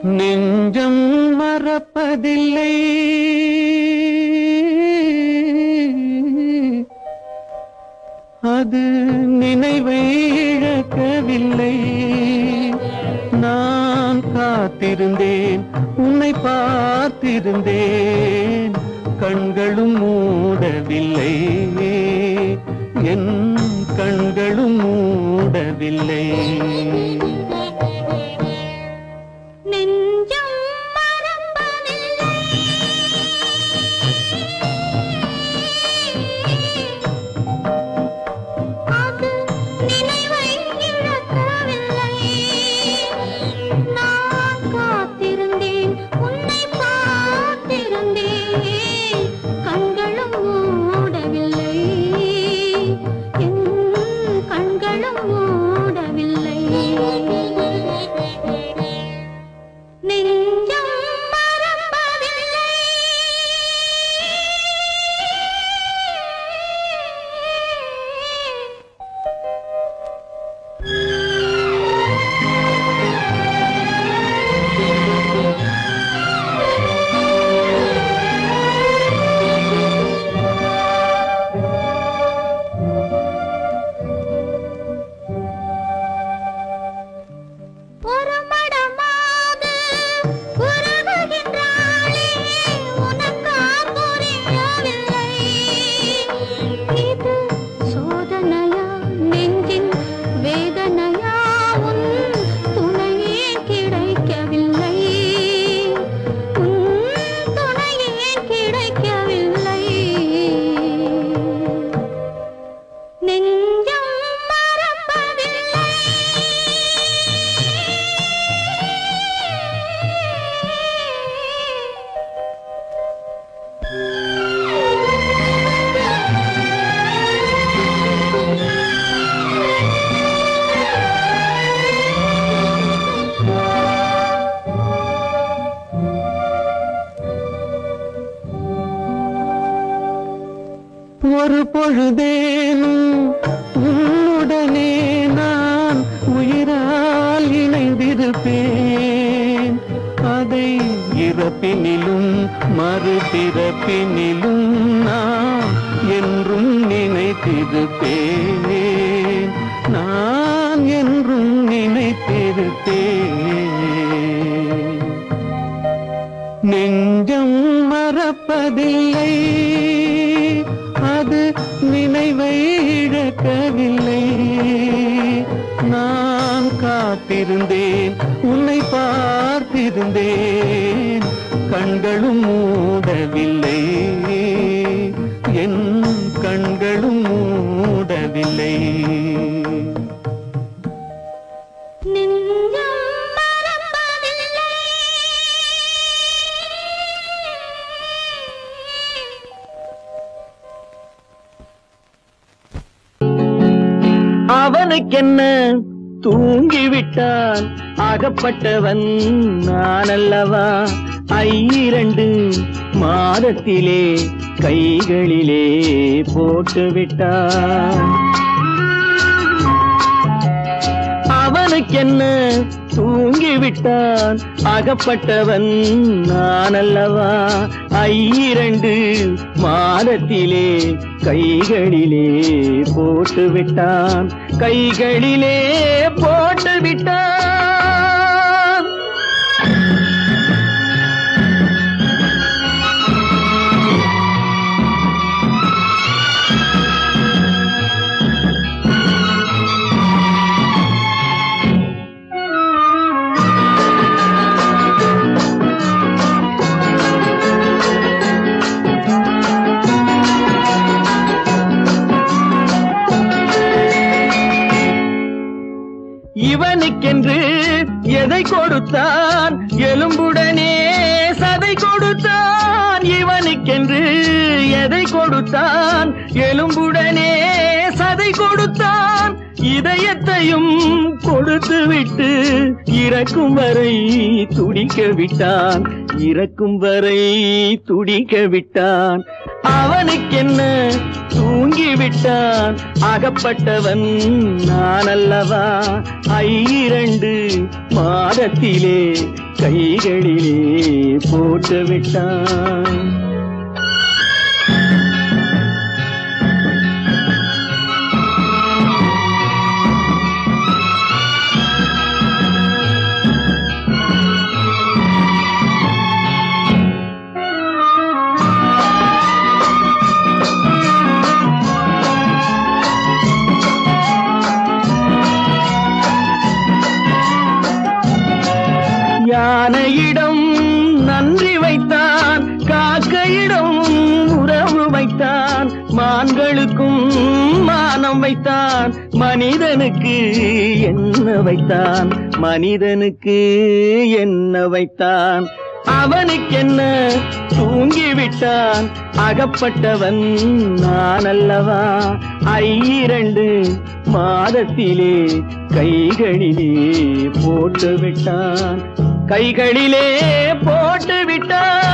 நெஞ்சம் மறப்பதில்லை, அது நினைவை இழக்கவில்லை. நான் காத்திருந்தேன், உன்னை பார்த்திருந்தேன், கண்களும் மூடவில்லை, என் கண்களும் மூடவில்லை. ஒரு பொழுதேனும் உன்னுடனே நான் உயிரால் இணைந்திருப்பேன். அதை இறப்பினிலும் மறுபிறப்பினிலும் நான் என்றும் நினைத்திருப்பேன், நான் என்றும் நினைத்திருப்பேன். நெஞ்சம் மறப்பதில்லை, அது நினைவை இழக்கவில்லை. நான் காத்திருந்தேன், உன்னை பார்த்திருந்தேன், கண்களும் மூடவில்லை, என் கண்களும் மூடவில்லை. அவனுக்கென்ன தூங்கிவிட்டான், அகப்பட்டவன் நான் அல்லவா. 2 மாதத்திலே கைகளிலே போட்டுவிட்டான். அவனுக்கென்ன தூங்கிவிட்டான், அகப்பட்டவன் நான் அல்லவா. 2 மாதத்திலே கைகளிலே போட்டுவிட்டான், கைகளிலே போட்டுவிட்டான். இவனுக்கென்று எதை கொடுத்தான், எலும்புடனே சதை கொடுத்தான். இவனுக்கென்று எதை கொடுத்தான், எலும்புடனே சதை கொடுத்தான். இதயத்தையும் கொடுத்து விட்டு இறக்கும் வரை துடிக்க விட்டான், இறக்கும் வரை துடிக்க விட்டான். அவனுக்கென்ன தூங்கிவிட்டான், அகப்பட்டவன் நான் அல்லவா. 2 மாதத்திலே கைகளிலே போட்டு விட்டான். யானையிடம் நன்றி வைத்தான், காக்கையிடம் உறவு வைத்தான், மான்களுக்கும் மானம் வைத்தான், மனிதனுக்கு என்ன வைத்தான், மனிதனுக்கு என்ன வைத்தான். அவனுக்கென்ன தூங்கிவிட்டான், அகப்பட்டவன் நான் அல்லவா. 2 மாதத்திலே கைகளிலே போட்டு விட்டான், கைகளிலே போட்டு விட்டான்.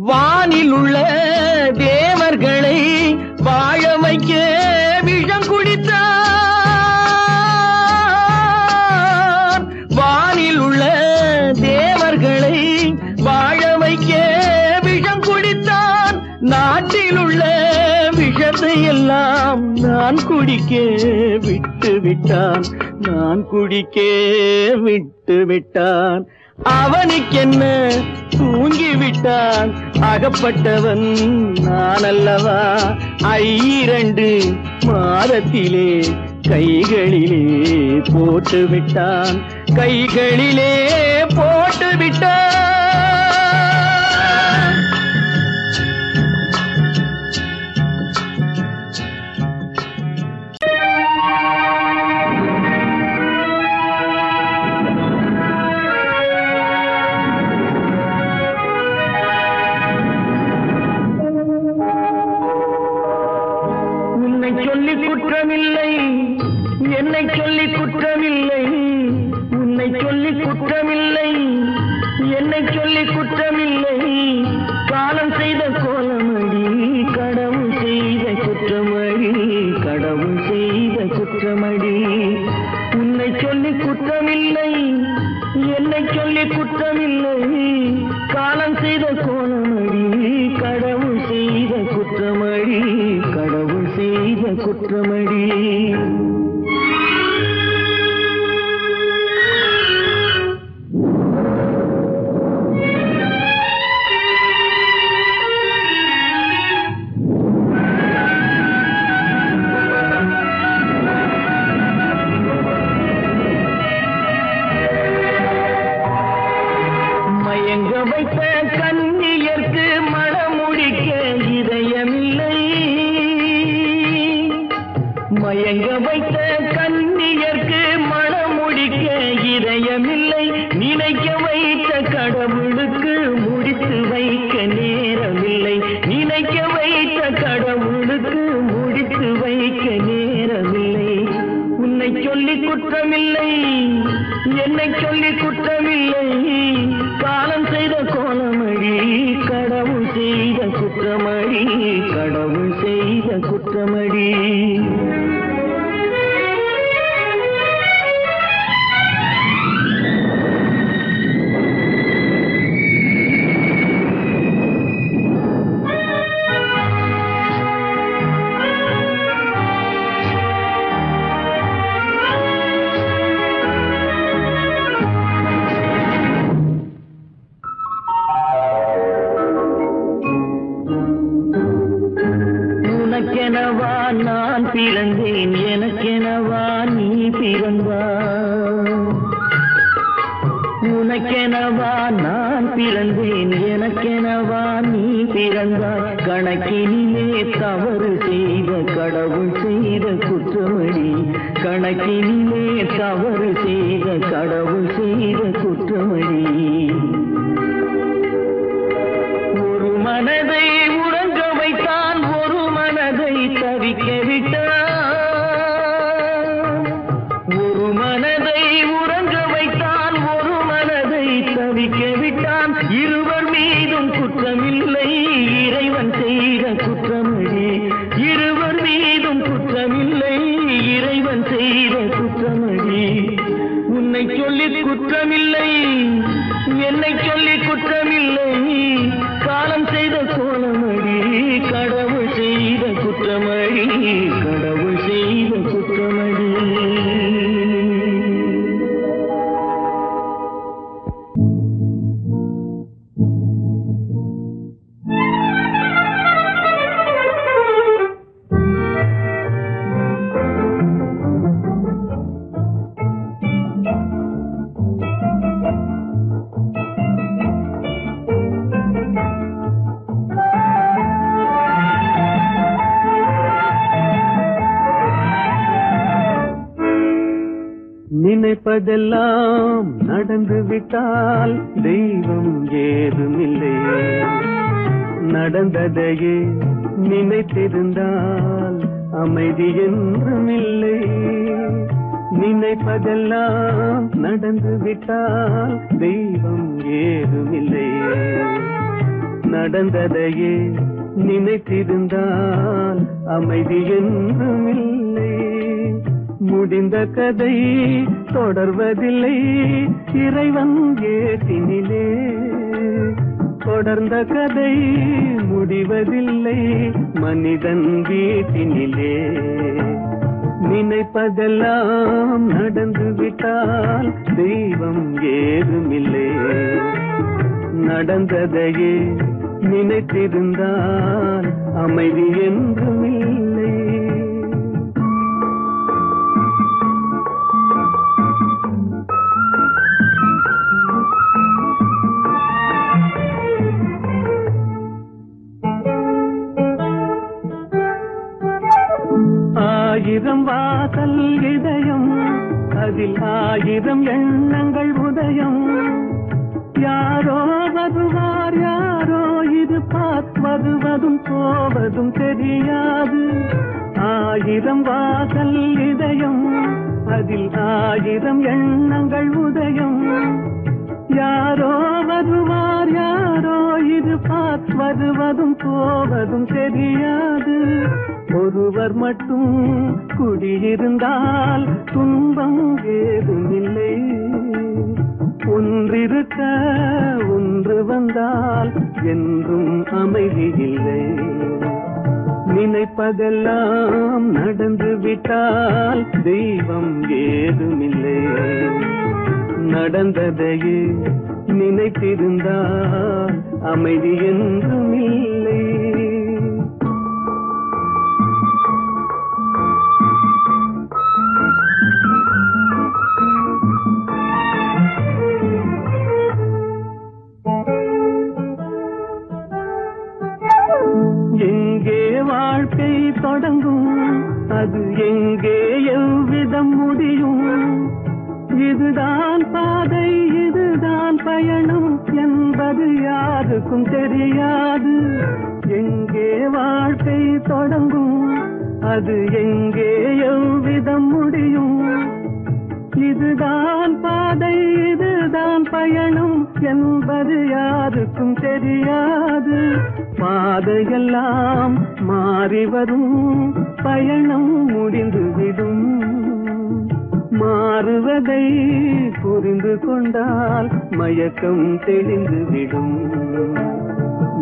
வானில் உள்ள தேவர்களை வாழ வைக்க விஷம் குடித்தான். வானில் உள்ள தேவர்களை வாழ வைக்க விஷம் குடித்தான். நாட்டில் உள்ள விஷத்தை எல்லாம் நான் குடிக்க விட்டு விட்டான், நான் குடிக்க விட்டு விட்டான். அவனுக்கென்ன தூங்கிவிட்டான், அகப்பட்டவன் நான் அல்லவா. 2 மாதத்திலே கைகளிலே போட்டு விட்டான், கைகளிலே போட்டு விட்டான். சொல்லி குற்றமில்லை, என்னை சொல்லி குற்றமில்லை, உன்னை சொல்லி குற்றமில்லை, என்னை சொல்லி குற்றமில்லை. காலம் செய்த கோலமடி, கடவுள் செய்த குற்றமடி, கடவுள் செய்த குற்றமடி. உன்னை சொல்லி குற்றமில்லை, என்னை சொல்லி குற்றமில்லை. காலம் செய்த கோலமடி, கடவுள் செய்த குற்றமடி, கடவுள் செய்த குற்றமடி. மயங்க வைத்த கண்ணியர்க்கு மனமுடிக்க இதயமில்லை, மயங்க வைத்த கண்ணியர்க்கு மனமுடிக்க இதயமில்லை. நினைக்க வைத்த கடவுளுக்கு முடித்து வைக்க நேரமில்லை, நினைக்க வைத்த கடவுளுக்கு முடித்து வைக்க நேரமில்லை. உன்னை சொல்லி குற்றமில்லை, என்னை சொல்லி குற்றமில்லை. காலம் செய்த கோலமடி, கடவுள் செய்த குற்றமடி, கடவுள் செய்த குற்றமடி. உனக்கெனவா நான் பிறந்தேன், எனக்கெனவா நீ பிறந்தாய். உனக்கெனவா நான் பிறந்தேன், எனக்கெனவா நீ பிறந்தாய். கணக்கினிலே தவறு செய்த கடவுள் செய்த குற்றமடி, கணக்கினிலே தவறு செய்த கடவுள் செய்த குற்றமடி. ஒரு மனதை உறங்க வைத்தான், ஒரு மனதை தவிக்க விட்டான். ஒரு மனதை உறங்க வைத்தான், ஒரு மனதை தவிக்க விட்டான். இருவர் மீதும் குற்றமில்லை, இறைவன் செய்த குற்றமடி. இருவர் மீதும் குற்றமில்லை, இறைவன் செய்த குற்றமடி. உன்னை சொல்லி குற்றமில்லை, என்னை சொல்லி குற்றமில்லை, காலம் செய்த கோலமடி. கடவுள் செய்த குற்றமடி, கடவுள் செய்த குற்றமடி. நினைப்பதெல்லாம் நடந்து விட்டால் தெய்வம் ஏதுமில்லை, நடந்ததையே நினைத்திருந்தால் அமைதி என்றுமில்லை. நினைப்பதெல்லாம் நடந்து விட்டால் தெய்வம் ஏதுமில்லை, நடந்ததையே நினைத்திருந்தால் அமைதி என்றுமில்லை. முடிந்த கதை தொடர்வதில்லை, இறைவன் ஏட்டினிலே. தொடர்ந்த கதை முடிவதில்லை, மனிதன் வீட்டினிலே. நினைப்பதெல்லாம் நடந்து விட்டால் தெய்வம் ஏதுமில்லை, நடந்ததையே நினைத்திருந்தால் அமைதி என்றுமில்லை. ஆயிரம் வாசல் இதயம், அதில் ஆயிரம் எண்ணங்கள் உதயம். யாரோ வருவார், யாரோ இருப்பார், வருவதும் போவதும் தெரியாது. ஆயிரம் வாசல் இதயம், அதில் ஆயிரம் எண்ணங்கள் உதயம். யாரோ வருவார், யாரோ இருப்பார், வருவதும் போவதும் தெரியாது. ஒருவர் மட்டும் குடியிருந்தால் துன்பம் ஏதுமில்லை, ஒன்றிருக்க ஒன்று வந்தால் என்றும் அமைதி இல்லை. நினைப்பதெல்லாம் நடந்து விட்டால் தெய்வம் ஏதுமில்லை, நடந்ததையே நினைத்திருந்தால் அமைதி என்றுமில்லை. எங்கே வாழ்க்கை தொடங்கும், அது எங்கே எவ்விதம் முடியும்? இதுதான் பாதை, இதுதான் பயணம் என்பது யாருக்கும் தெரியாது. எங்கே வாழ்க்கை தொடங்கும், அது எங்கே எவ்விதம் முடியும்? இதுதான் பாதை, இதுதான் பயணம் என்பது யாருக்கும் தெரியாது. பாதையெல்லாம் மாறி வரும், பயணம் முடிந்துவிடும். மாறுவதை புரிந்து கொண்டால் மயக்கம் தெளிந்துவிடும்.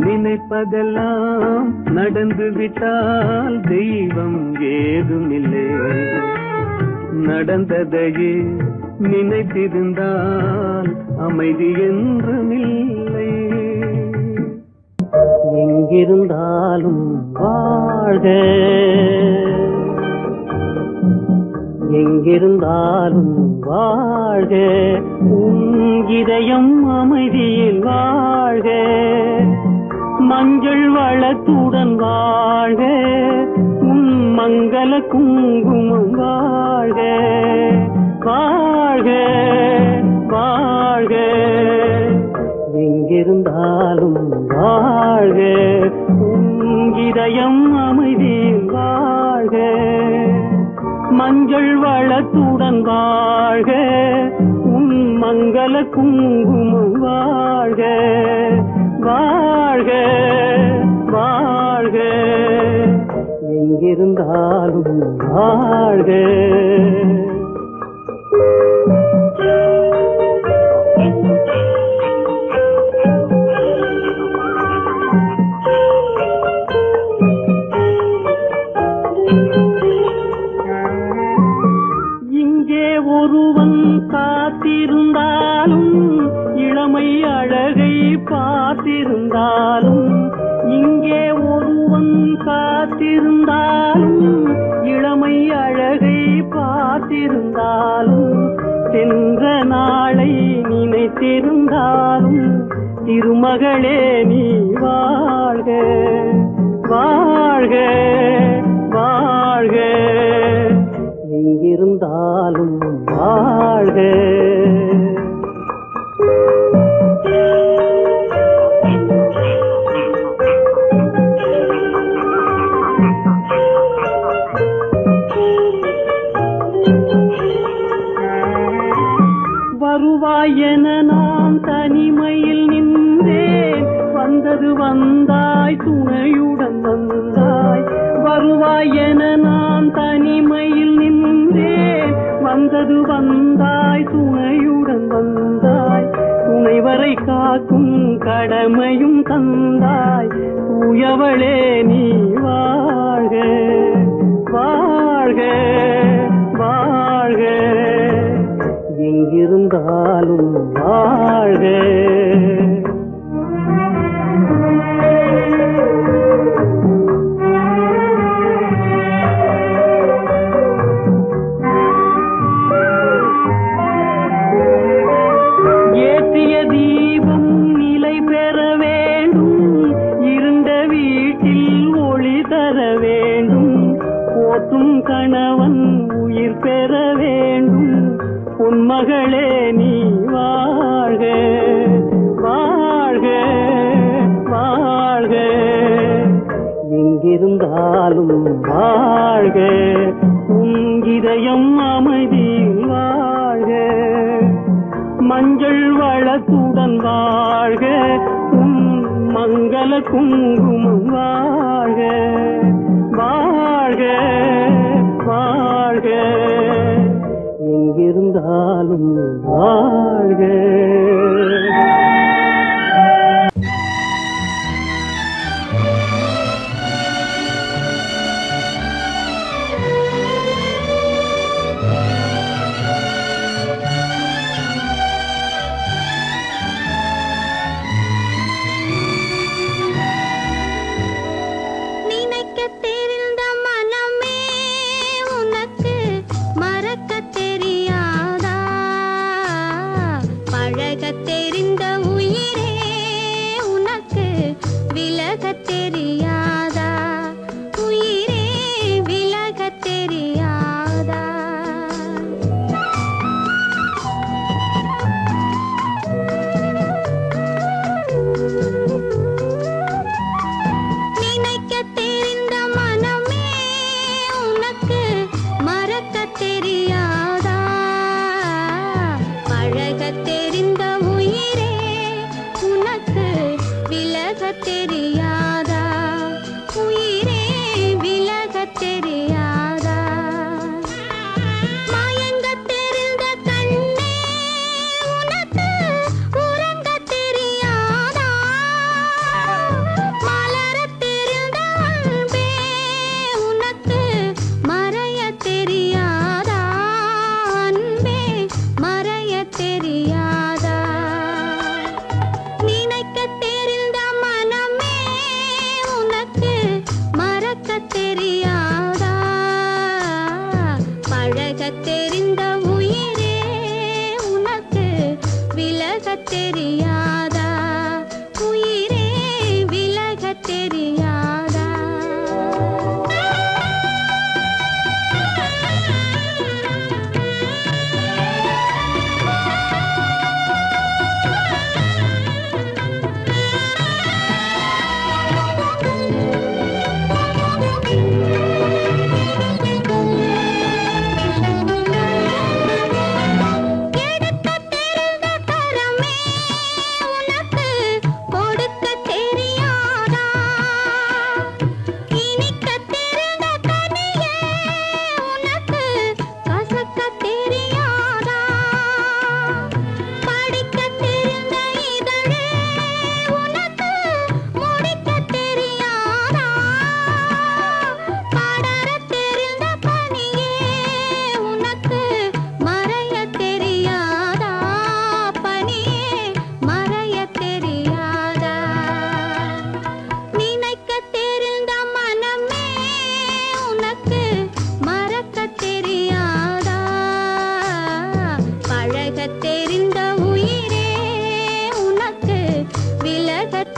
நினைப்பதெல்லாம் நடந்து விட்டால் தெய்வம் ஏதுமில்லை, நடந்ததையே நினைத்திருந்தால் அமைதி என்றுமில்லை. எங்கிருந்தாலும் வாழ்க, எங்கிருந்தாலும் வாழ்க, இதயம் அமைதியில் வாழ்க, மஞ்சள் வளத்துடன் வாழ்க, உன் மங்கள குங்குமம் வாழ்க, வாழ்க வாழ்க, எங்கிருந்தாலும் வாழ்க, உன் இதயம் அமைதியில் வாழ்க, மஞ்சள் வளத்துடன் வாழ்க, உன் மங்கள குங்குமம் வாழ்க, வாழ்க வாழ்க, எங்கிருந்தாலும் வாழ்க. இங்கே ஒருவன் காத்திருந்தாலும், இளமை அழகை பார்த்திருந்தாலும், இங்கே ஒருவன் காத்திருந்தாலும், இளமை அழகை பார்த்திருந்தாலும், சென்ற நாளை நினைத்திருந்தாலும், திருமகளே நீ வாழ்க, வாழ்க வாழ்க, எங்கிருந்தாலும் வாழ்க. வருவாய் என நான் தனிமையில் நின்றேன், வந்தது வந்தாய் துணையுடன் வந்தாய். வருவாய் என நான் தனிமையில் நின்றேன், வந்தது வந்தாய் துணையுடன் வந்தாய். துணைவரை காக்கும் கடமையும் தந்தாய், தூயவளே நீ வாழ்க, வாழ்க வாழ்க, எங்கிருந்தாலும் வாழ்க. ஏற்றிய தீபம் நிலை பெற வேண்டும், இருண்ட வீட்டில் ஒளி தர வேண்டும், போற்றும் கணவன் உயிர் பெற வேண்டும், பொன்மகளே நீ வாழ்க, வாழ்க வாழ்க, எங்கிருந்தாலும் வாழ்க, உன் இதயம் அமைதியில் வாழ்க, மஞ்சள் வளத்துடன் வாழ்க, உன் மங்கள குங்குமம் வாழ்க, வாழ்க வாழ்க, எங்கிருந்தாலும் வாழ்க. தெரியாதா, நினைக்க தெரிந்த மனமே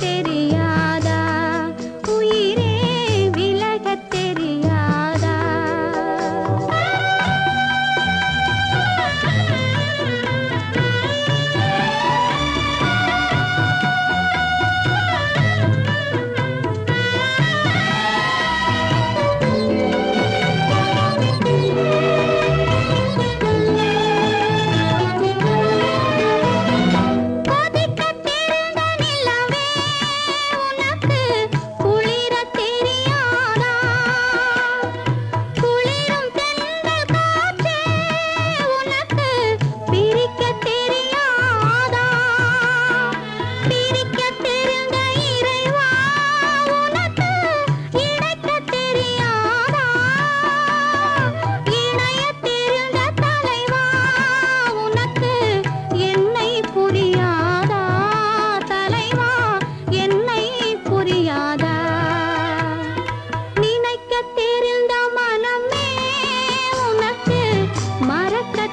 தெரியாதா உயிரே விலகத் தெரியாதா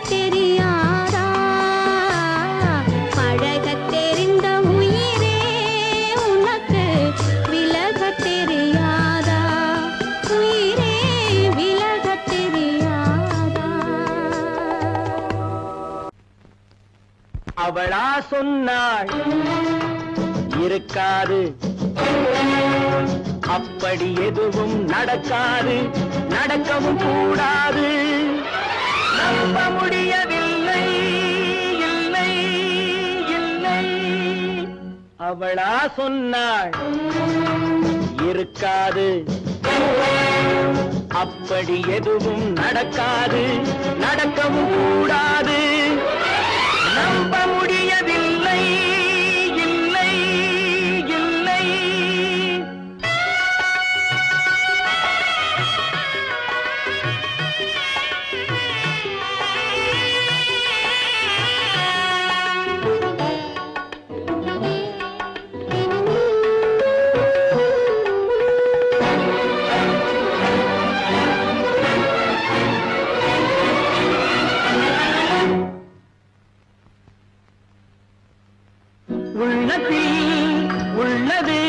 தெரியாதா பழகத் தெரிந்த உயிரே உனக்கு விலகத் தெரியாதா உயிரே விலகத் தெரியாதா அவளா சொன்னாள் இருக்காது அப்படி எதுவும் நடக்காது நடக்கவும் கூடாது நம்ப முடியவில்லை இல்லை இல்லை அவளா சொன்னாள் இருக்காது அப்படி எதுவும் நடக்காது நடக்கவும் கூடாது நம்ப முடியவில்லை இல்லை இல்லை உள்ளது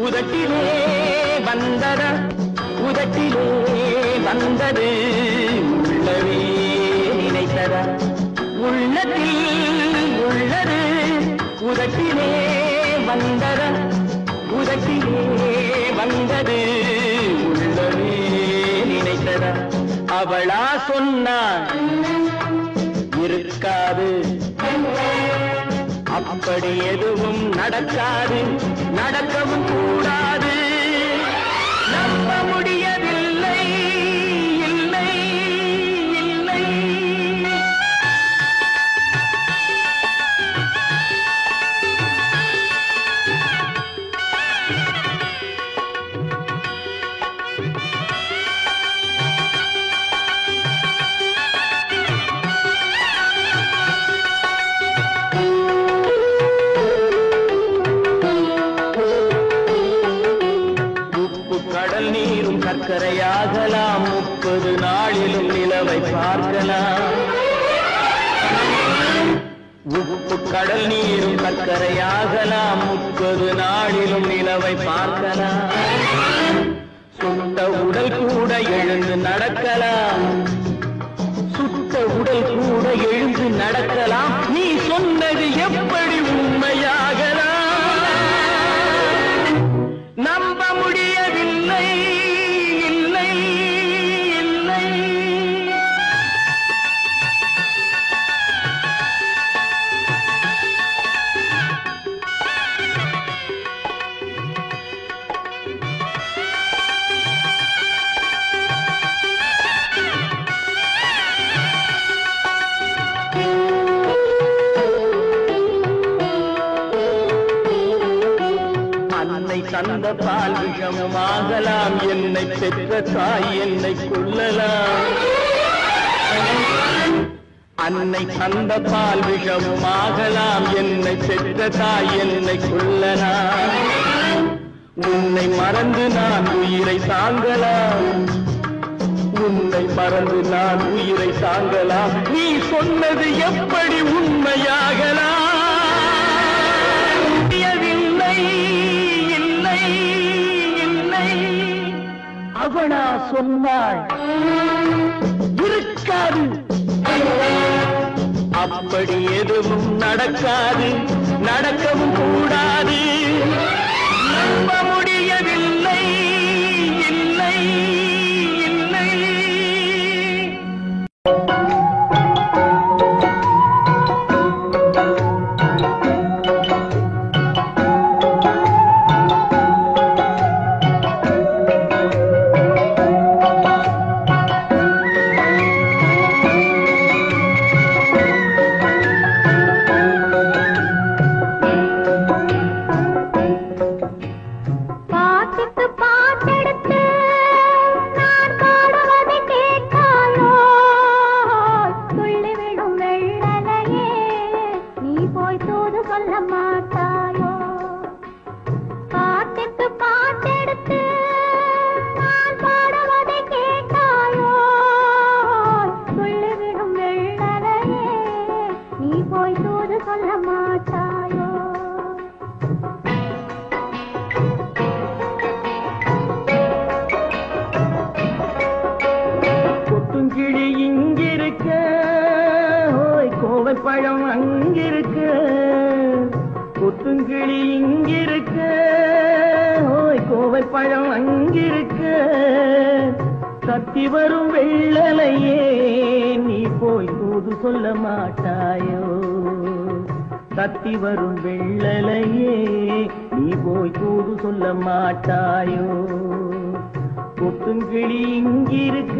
உதட்டிலே வந்தத உதட்டிலே வந்தது உள்ளவே நினைத்தத உள்ளத்தில் உள்ளது உதட்டிலே வந்தத உதட்டிலே வந்தது உள்ளவே நினைத்தத அவளா சொன்னாள் இருக்காது அப்படி எதுவும் நடக்காது நடக்கவும் கூடாது நம்ப முடியவில்லை இல்லை இல்லை சர்க்கரையாகலாம் 30 நாளிலும் நிலவை பார்க்கலாம் உப்பு கடல் நீரும் சர்க்கரையாகலாம் 30 நாளிலும் நிலவை பார்க்கலாம் சுட்ட உடல் கூட எழுந்து நடக்கலாம் சுட்ட உடல் கூட எழுந்து நடக்கலாம் நீ சொன்னது எப்படி உண்மையாகலாம் நம்ப முடியவில்லை இல்லை இல்லை தந்த பால் விஷமாகலாம் என்னை பெற்ற தாய் என்னை கொள்ளலாம் அன்னை தந்த பால் விஷமாகலாம் என்னை பெற்ற தாய் என்னை கொள்ளலாம் உன்னை மறந்து நான் உயிரை தாங்கலாம் உன்னை மறந்து நான் உயிரை தாங்கலாம் நீ சொன்னது எப்படி உண்மையாகலாம் முடியவில்லை இருப்பனா சொன்னாள் இருக்காது. அப்படி எதுவும் நடக்காது, நடக்கவும் கூடாது. நம்ப முடியவில்லை, இல்லை இல்லை. கொத்துங்கிளி இங்கிருக்க, கோவைப்பழம் அங்கிருக்க. கொத்துங்கிளி இங்கிருக்க, கோவைப்பழம் அங்கிருக்க. தத்தி வரும் வெள்ளலையே நீ போய் தூது சொல்ல மாட்டாயோ. தத்தி வரும் வெள்ளலையே நீ போய் தூது சொல்ல மாட்டாயோ. கொத்துங்கிளி இங்கிருக்க,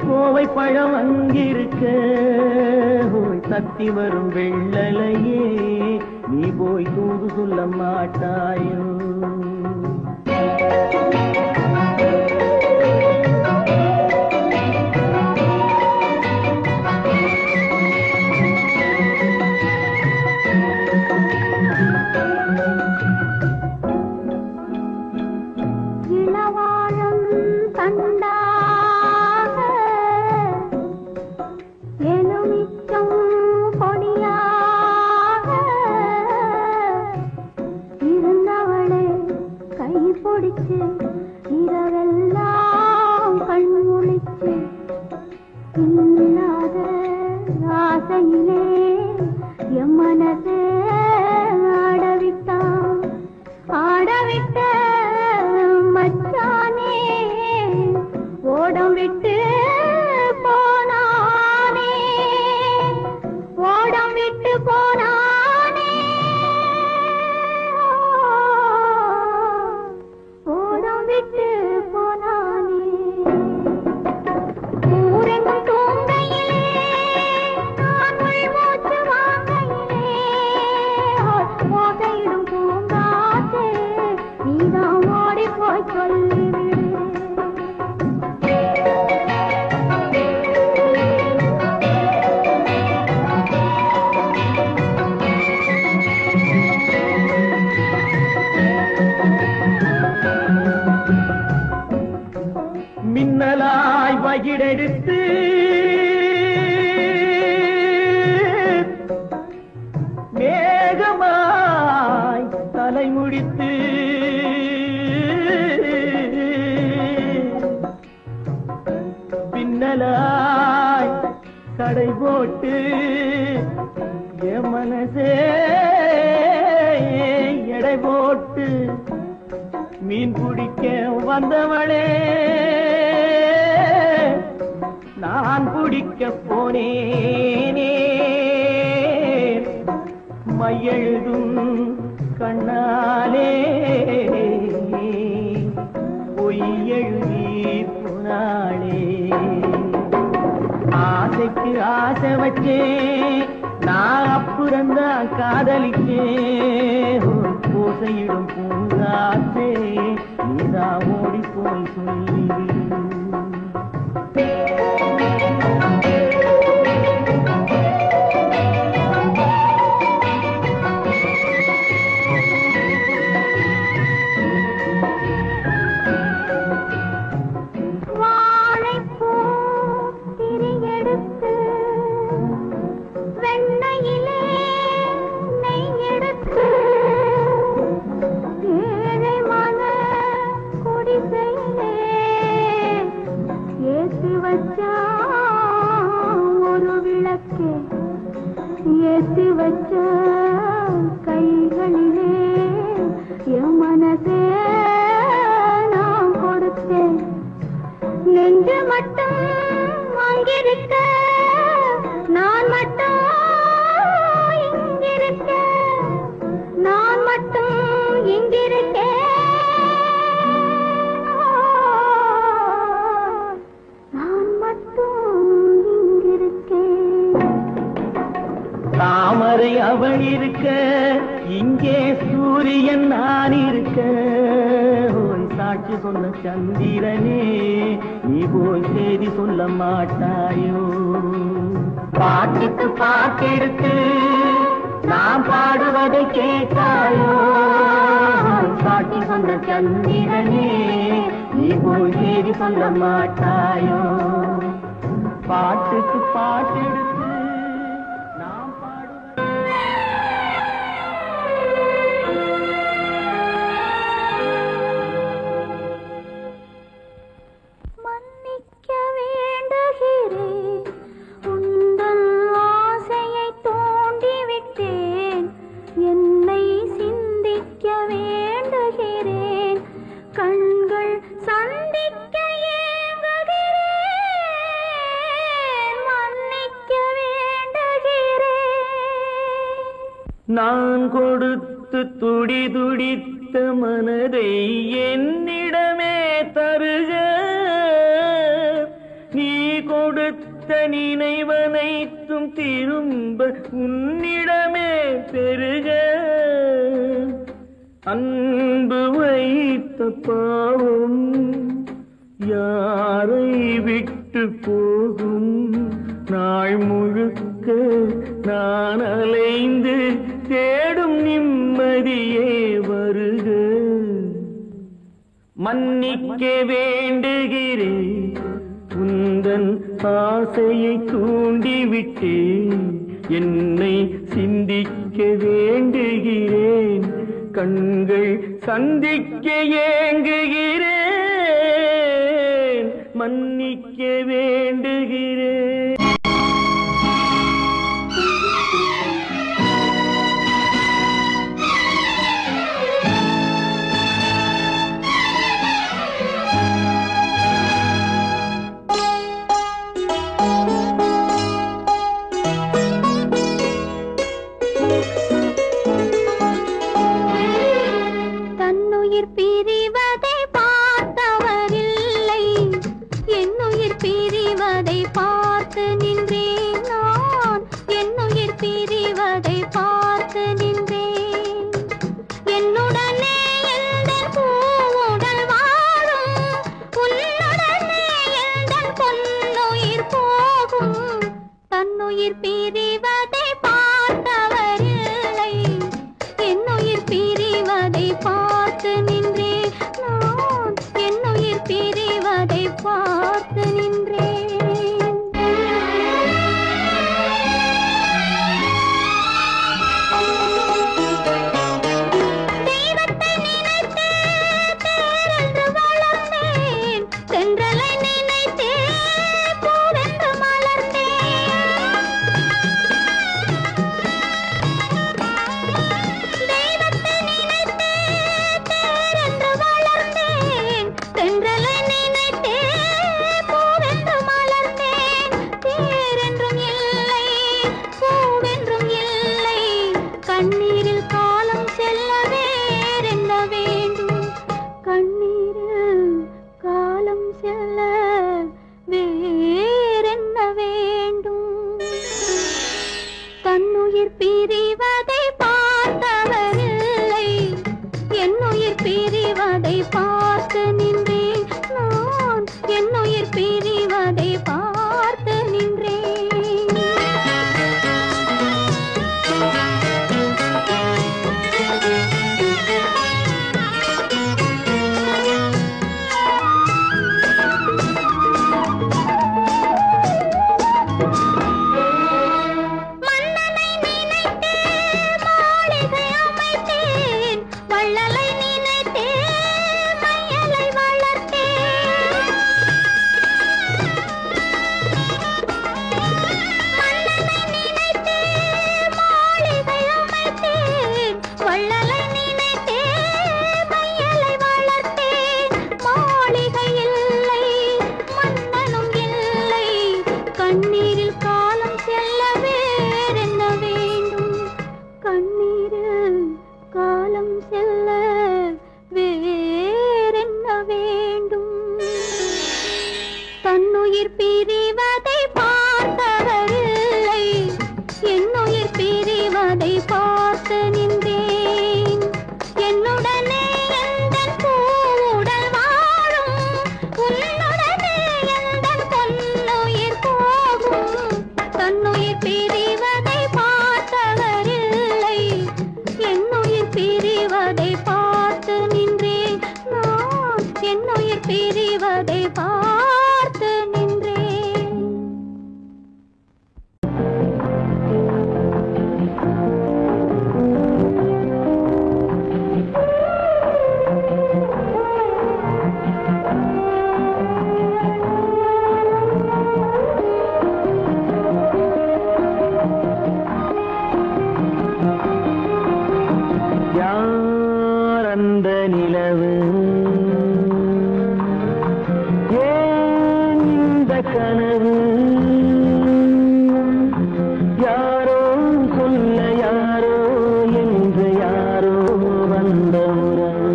கோவைப்பழம் அங்கிருக்க. தத்தி வரும் வெள்ளலையே நீ போய் தூது சொல்ல மாட்டாயோ. இரவெல்லாம் கண்முழிச்சு இல்லாத ஆசையிலே என் மனசே ஆடவிட்டான். ஆடவிட்ட மச்சானே ஓடம் விட்டு போனானே, ஓடம் விட்டு போனானே. ஊரெங்கும் தூங்கையிலே நான் மூச்சு வாங்கையிலே ஓசையிடும் பூங்காற்றே நீதான் ஓடி போய் சொல்லிவிடு. மின்னலாய் வகிடெடுத்து மேகமாய் தலை முடித்து பின்னலாய் கடை போட்டு என் மனசே எடை போட்டு மீன் பிடிக்க வந்தவளே நான் பிடிக்க போனேனே. மையெழுதும் கண்ணாலே பொய் எழுதி போனாளே. ஆசைக்கு ஆசை வச்சேன் நான், அப்புறந்தான் காதலிச்சேன். ஓசையிடும் பூங்காற்றே நீதான் ஓடி போய் சொல்லிவிடு. ஏழை மன குடிசையிலே இங்கிருக்கேன் நான் மட்டும் இங்கிருக்கேன் தாமரை அவள் இருக்க இங்கே சூரியன் நான் இருக்க ஓய் சாட்சி சொன்ன சந்திரனே நீ போய் செய்தி சொல்ல மாட்டாயோ பாட்டுக்கு பாட்டெடுத்து நான் பாடுவதை கேட்டாயோ சாட்சி சொன்ன சந்திரனே நீ போய் செய்தி சொல்ல மாட்டாயோ பாட்டுக்கு பாட்டெடுத்து நான் மன்னிக்க வேண்டுகிறேன் உந்தன் ஆசையை தூண்டிவிட்டேன் என்னை சிந்திக்க வேண்டுகிறேன் கண்கள் சந்திக்க ஏங்குகிறேன் மன்னிக்க வேண்டுகிறேன் நான் கொடுத்து துடி துடித்த மனதை என்னிடமே தருக நீ கொடுத்த நினைவனைத்தும் திரும்ப உன்னிடமே பெருக அன்பு வைத்த பாவம் யாரை விட்டு போகும் நாள் முழுக்க நான் அலைந்து தேடும் நிம்மதியே வருக மன்னிக்க வேண்டுகிறேன் உந்தன் ஆசையை தூண்டிவிட்டேன் என்னை சிந்திக்க வேண்டுகிறேன் கண்கள் சந்திக்க ஏங்குகிறேன் மன்னிக்க வேண்டுகிறேன் தன்னுயிர் பிரிவதை பார்த்தவரில்லை என்னுயிர் பிரிவதை பார்த்து அந்த நிலவு ஏன் இந்த கனவு யாரோ சொல்ல யாரோ என்று யாரோ வந்த உறவு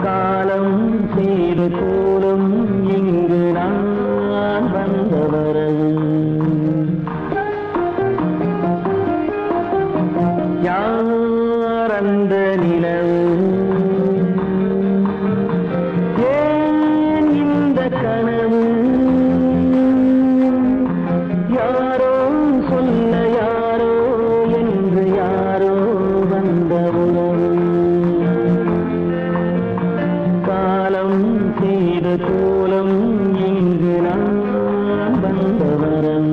காலம் செய்த கோலம் இங்கு நான் வந்த வரவு யார் அந்த நிலவு ஏன் இந்த கனவு யாரோ சொல்ல யாரோ என்று யாரோ வந்த உறவு காலம் செய்த கோலம் இங்கு நான் வந்த வரம்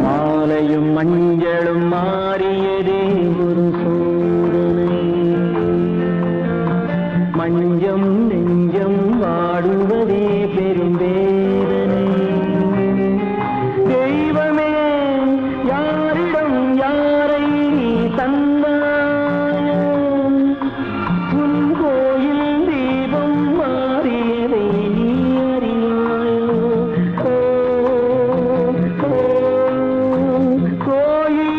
மாலையும் மஞ்சளும் மாறியதே ஒரு சோதனை மஞ்சம் நெஞ்சம் வாடுவதே பெரும் வேதனை தெய்வமே யாரிடம் யாரை நீ தந்தாயோ உன் கோயில் தீபம் மாறியதை நீ அறியாயோ கோயில்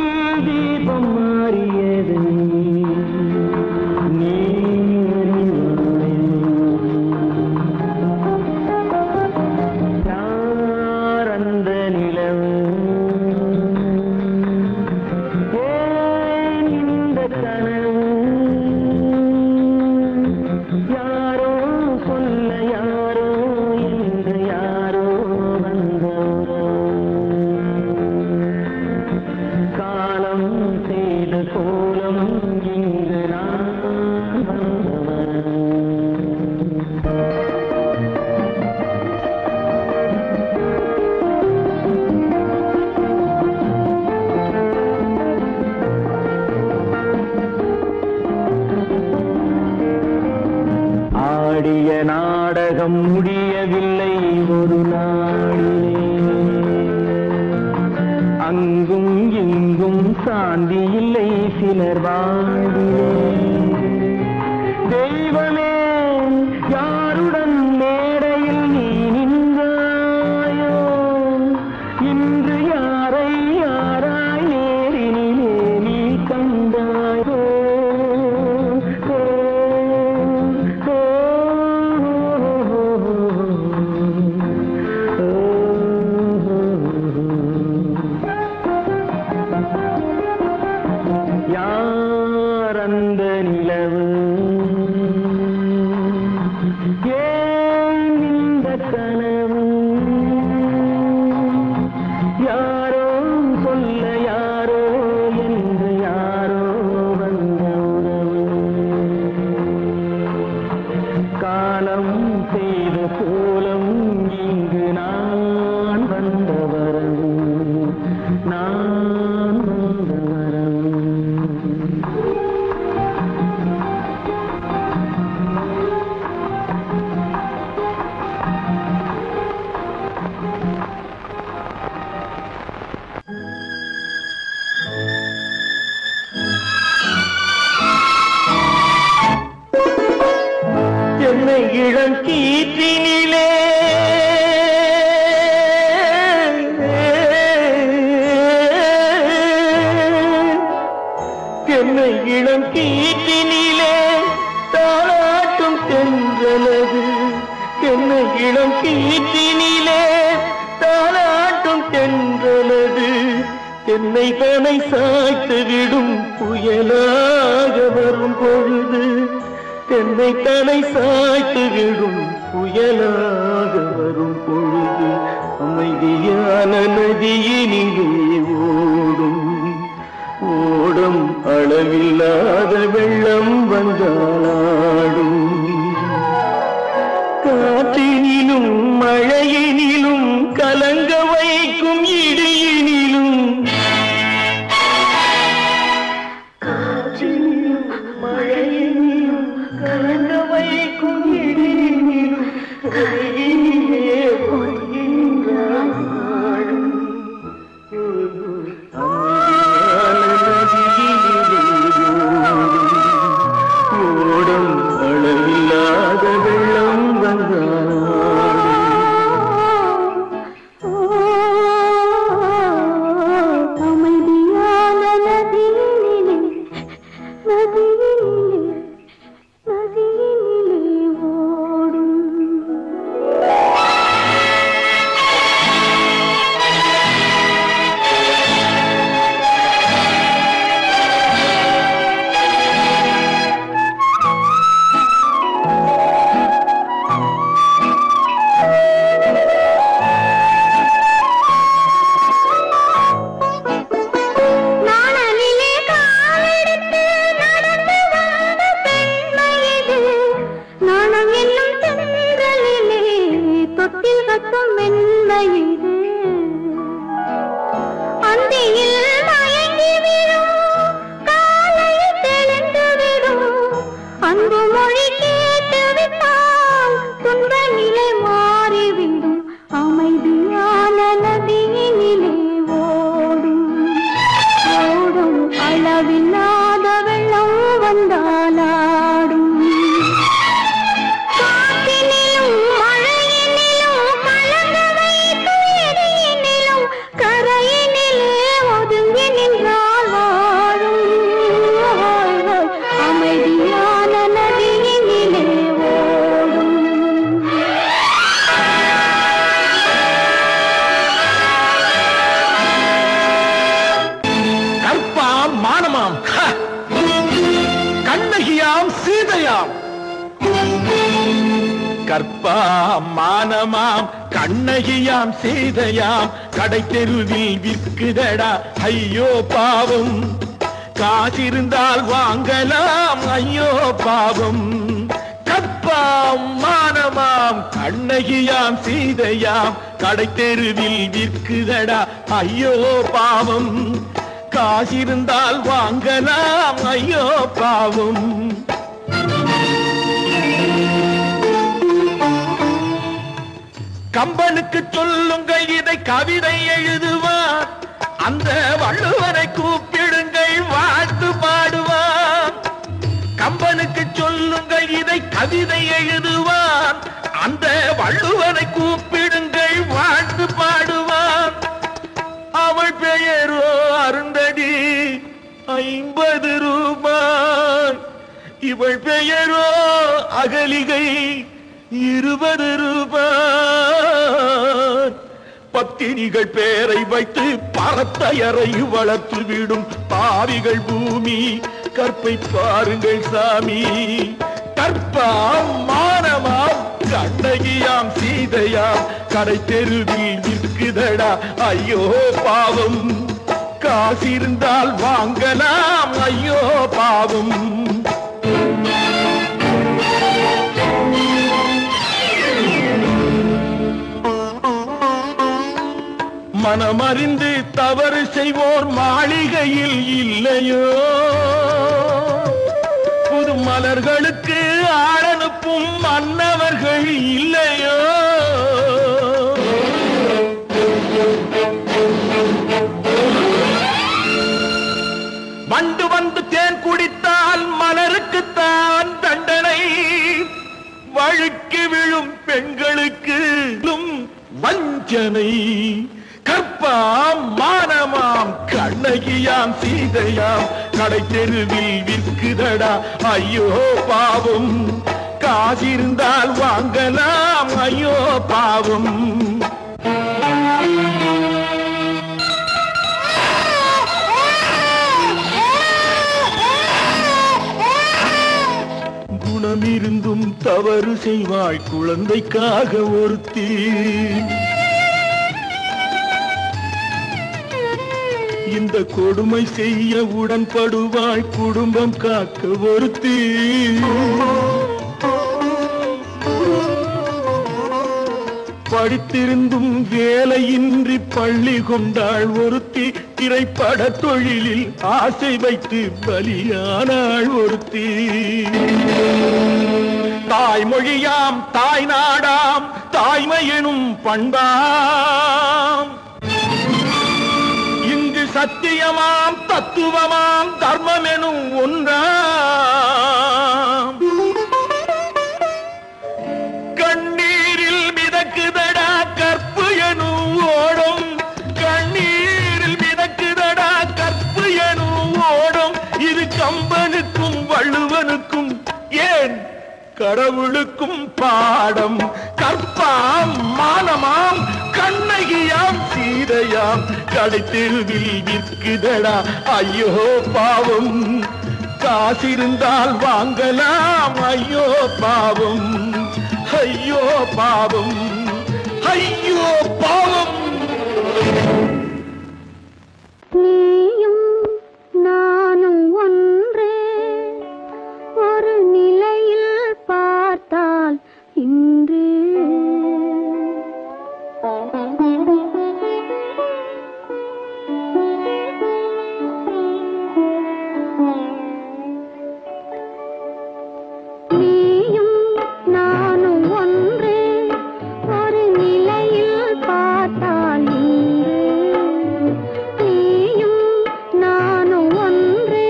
தீபம் மாறியதை நீ யார் அந்த நிலவு ஏன் இந்த கனவு யாரோ சொல்ல யாரோ என்று யாரோ வந்த காலம் செய்த கோலம் இங்கு நான் வந்தவன் ஆடிய நாடகம் முடியவில்லை ஒரு நாளிலே அங்கும் இங்கும் சாந்தி இல்லை சிலர் வாழ்விலே தெய்வமே யாருடன் மேடையில் நீ நின்றாயோ இன்று யாரை யாராய் நேரினிலே நீ கண்டாயோ யார் அந்த நிலவு ஏன் இந்த கனவு யாரோ சொல்ல யாரோ என்று யாரோ வந்த உறவு காலம் செய்த கோலம் இங்கு நான் வந்த வரவு நான் வந்த வரவு என்னை இளம் கீற்றினிலே என்னை இளம் கீற்றினிலே தாளாட்டும் தென்றலது என்னை இளம் கீற்றினிலே தாளாட்டும் தென்றலது என்னை தனை சாய்த்து விடும் புயலாக வரும் பொழுது என்னை தனை சாய்த்து விடும் புயலாக வரும் பொழுது அமைதியான நதியினிலே ஓடும் ஓடும் அளவில்லாத வெள்ளம் வந்தாளாடும் காற்றினிலும் மழையினிலும் கலங்க வைக்கும் இடியினிலும் காற்றினிலும் மழையினிலும் கலங்க வைக்கும் இடியினிலும் கையினிலே பொய்கின்றான் வாழும் ஓடும் அளவில்லாத வெள்ளம் வந்தார் அமைதியான நதியினிலே ஓடும் நாணலிலே காலெடுத்து நடந்து வந்த பெண்மை இது. நாணம் என்னும் தென்றலிலே தொட்டில் கட்டும் மென்மை இது. அந்தியில் மயங்கி விடும், காலையில் தெளிந்து விடும். அன்பு மொழி கேட்டு விட்டால் துன்ப நிலை மாறிவிடும். அமைதியான நதியினிலே ஓடும் ஓடும் அளவில்லாத வெள்ளம் வந்தாலாடும். காற்றினிலும் மழையினிலும் கலங்க வைக்கும் இடியினிலும் கரையினிலே ஒதுங்கி நின்றால் வாழும். அமைதியான நதியினிலே ஓடும். கற்பாம் மானமாம் கண்ணகியாம் சீதையாம் கற்பாம் மானமாம் கண்ணகியாம் சீதையாம் கடை தெருவில் விற்குதடா ஐயோ பாவம் காசிருந்தால் வாங்கலாம் ஐயோ பாவம் கற்பாம் மானமாம் கண்ணகியாம் சீதையாம் கடை தெருவில் விற்குதடா ஐயோ பாவம் காசிருந்தால் வாங்கலாம் ஐயோ பாவம் கம்பனுக்கு சொல்லுங்கள் இதை கவிதை எழுதுவார் அந்த வள்ளுவரை கூப்பிடுங்கள் வாழ்த்து பாடுவார் கம்பனுக்கு சொல்லுங்கள் இதை கவிதை எழுதுவார் அந்த வள்ளுவரை கூப்பிடுங்கள் வாழ்த்து பாடுவார் அவள் பெயரோ அருந்ததி 50 ரூபாய் இவள் பெயரோ அகலிகை 20 ரூபாய் பத்தினிகள் பேரை வைத்து பரத்தையரை வளர்த்து விடும் பாவிகள் பூமி கற்பை பாருங்கள் சாமி கற்பாம் மானமாம் கண்ணகியாம் சீதையாம் கடை தெருவில் விற்குதடா ஐயோ பாவம் காசிருந்தால் வாங்கலாம் ஐயோ பாவம் மனமறிந்து தவறு செய்வோர் மாளிகையில் இல்லையோ புது மலர்களுக்கு ஆளனுப்பும் மன்னவர்கள் இல்லையோ வண்டு வந்து தேன் குடித்தால் மலருக்குத்தான் தண்டனை வழுக்கி விழும் பெண்களுக்கு வஞ்சனை கற்பாம் மானமாம் கண்ணகியாம் சீதையாம் கடை தெருவில் விற்குதடா ஐயோ பாவம் காசிருந்தால் வாங்கலாம் ஐயோ பாவம் குணமிருந்தும் தவறு செய்வாய் குழந்தைக்காக ஒருத்தி இந்த கொடுமை செய்ய உடன்படுவாய் குடும்பம் காக்க ஒருத்தி படித்திருந்தும் வேலையின்றி பள்ளி கொண்டாள் ஒருத்தி, திரைப்பட தொழிலில் ஆசை வைத்து பலியானாள் ஒருத்தி. தாய்மொழியாம் தாய் நாடாம் தாய்மை எனும் பண்பாம், இங்கு சத்தியமாம் தத்துவமாம் தர்மம் எனும் ஒன்றாம். கண்ணீரில் மிதக்குதடா கற்பு எனும் ஓடும், கண்ணீரில் மிதக்குதடா கற்பு எனும் ஓடும். இது கம்பனுக்கும் வள்ளுவனுக்கும் ஏன் கடவுளுக்கும் பாடம். கற்பாம் மானமாம் கண்ணகியாம் சீதையாம் கடைத்தெருவில் விற்குதடா ஐயோ பாவம். காசிருந்தால் வாங்கலாம் ஐயோ பாவம், ஐயோ பாவம், ஐயோ பாவம். நீயும் நானும் ஒன்றே, ஒரு நிலையில் பார்த்தால் இன்று நீயும் நானும் ஒன்றே, ஒரு நிலையில் பார்த்தால் இன்று நீயும் நானும் ஒன்றே.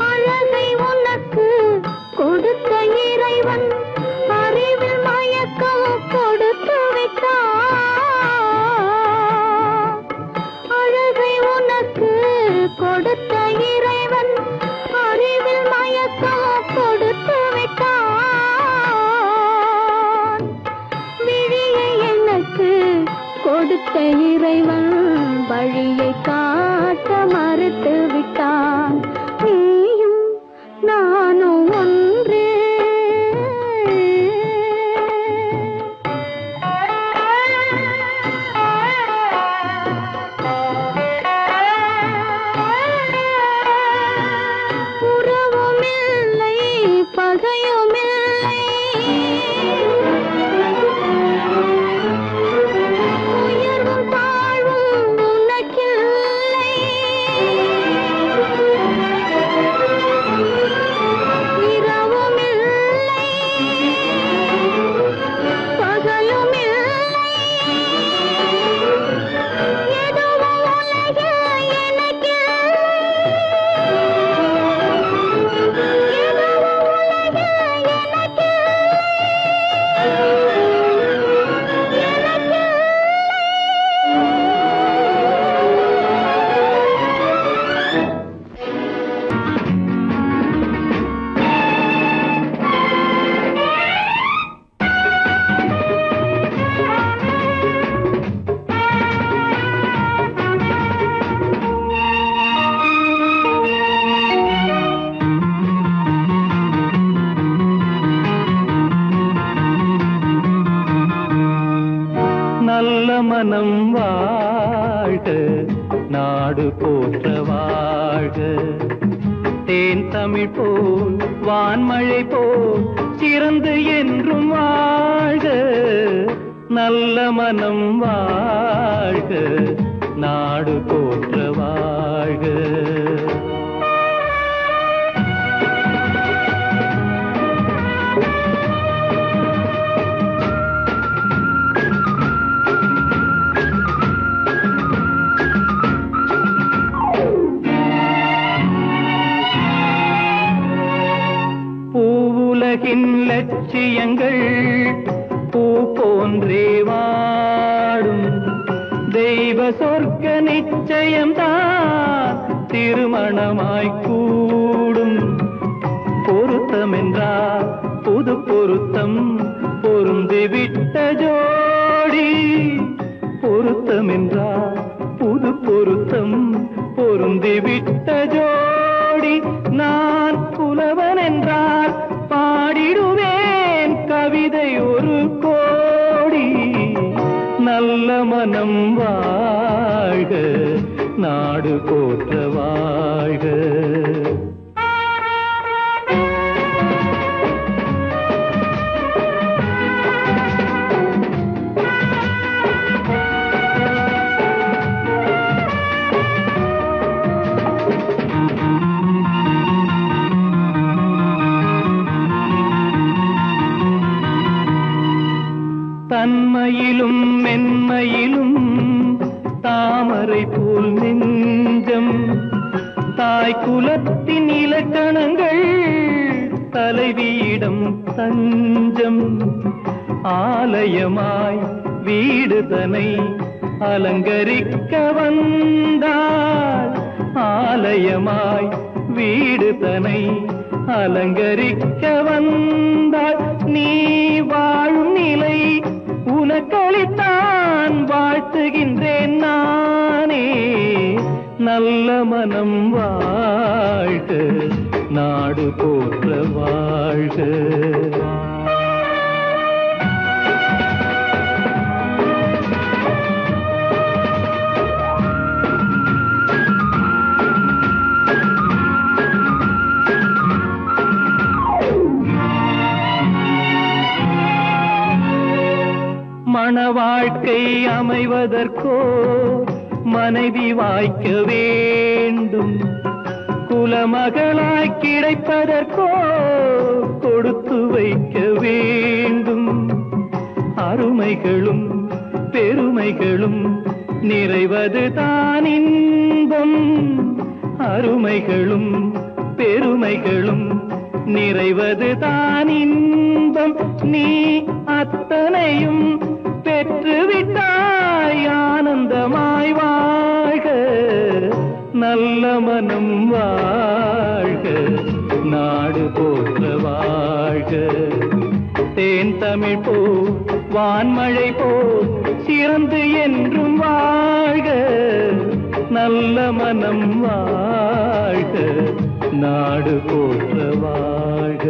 அழகை உனக்கு கொடுத்த இறைவன் அறிவில் மயக்கம் கொடுத்து விட்டான். அழகை உனக்கு கொடுத்த இறைவன் அறிவில் மயக்கம் கொடுத்து விட்டான். விழியை எனக்கு கொடுத்த இறைவன் வழியை காட்ட மறுத்து விட்டான். நீயும் நானும் ஒன்றே. உறவுமில்லை பகையுமில்லை, உயர்வும் தாழ்வும் உனக்கில்லை. இரவுமில்லை பகலுமில்லை, எதுவும் உலகில் எனக்கில்லை. எதுவும் உலகில் நல்ல மனம் வாழ்க, நாடு போற்ற வாழ்க. தேன் தமிழ் போல் வான்மழை போல் சிறந்து என்றும் வாழ்க. நல்ல மனம் வாழ்க, நாடு போற்ற வாழ்க. பூவுலகின் லட்சியங்கள் பூ போன்றே வாடும். தெய்வ சொர்க்க நிச்சயம்தான் திருமணமாய் கூடும். பொருத்தமென்றால் புது பொருத்தம் பொருந்திவிட்ட ஜோடி. பொருத்தமென்றால் புது பொருத்தம் பொருந்திவிட்ட ஜோடி. நான் புலவன் என்றால் பாடிடுவேன் கவிதை ஒரு கோடி. நல்ல மனம் வாழ்க, வாழ்க, நாடு போற்ற வாழ்க. தன்மையிலும் மென்மையிலும் தாமரை போல் நெஞ்சம், தாய் குலத்தின் இலக்கணங்கள் தலைவியிடம் தஞ்சம். ஆலயமாய் வீடுதனை அலங்கரிக்க வந்தாள், ஆலயமாய் வீடுதனை அலங்கரிக்க வந்தாள். நீ வாழும் நிலை உனக்களித்தான் வாழ்த்துகின்றேன் நானே. நல்ல மனம் வாழ்க, நாடு போற்ற வாழ்க. மண வாழ்க்கை அமைவதற்கோ மனைவி வாய்க்க வேண்டும், குலமகளாய் கிடைப்பதற்கோ கொடுத்து வைக்க வேண்டும். அருமைகளும் பெருமைகளும் நிறைவது தான் இன்பம், அருமைகளும் பெருமைகளும் நிறைவது தான் இன்பம். நீ அத்தனையும் பெற்றுவிட்டாய், ஆனந்தமாய் வாழ்க, நல்ல மனம் வாழ்க, நாடு போற்ற வாழ்க. தேன் தமிழ் போ வான்மழை போ சிறந்து என்றும் வாழ்க, நல்ல மனம் வாழ்க, நாடு போற்ற வாழ்க.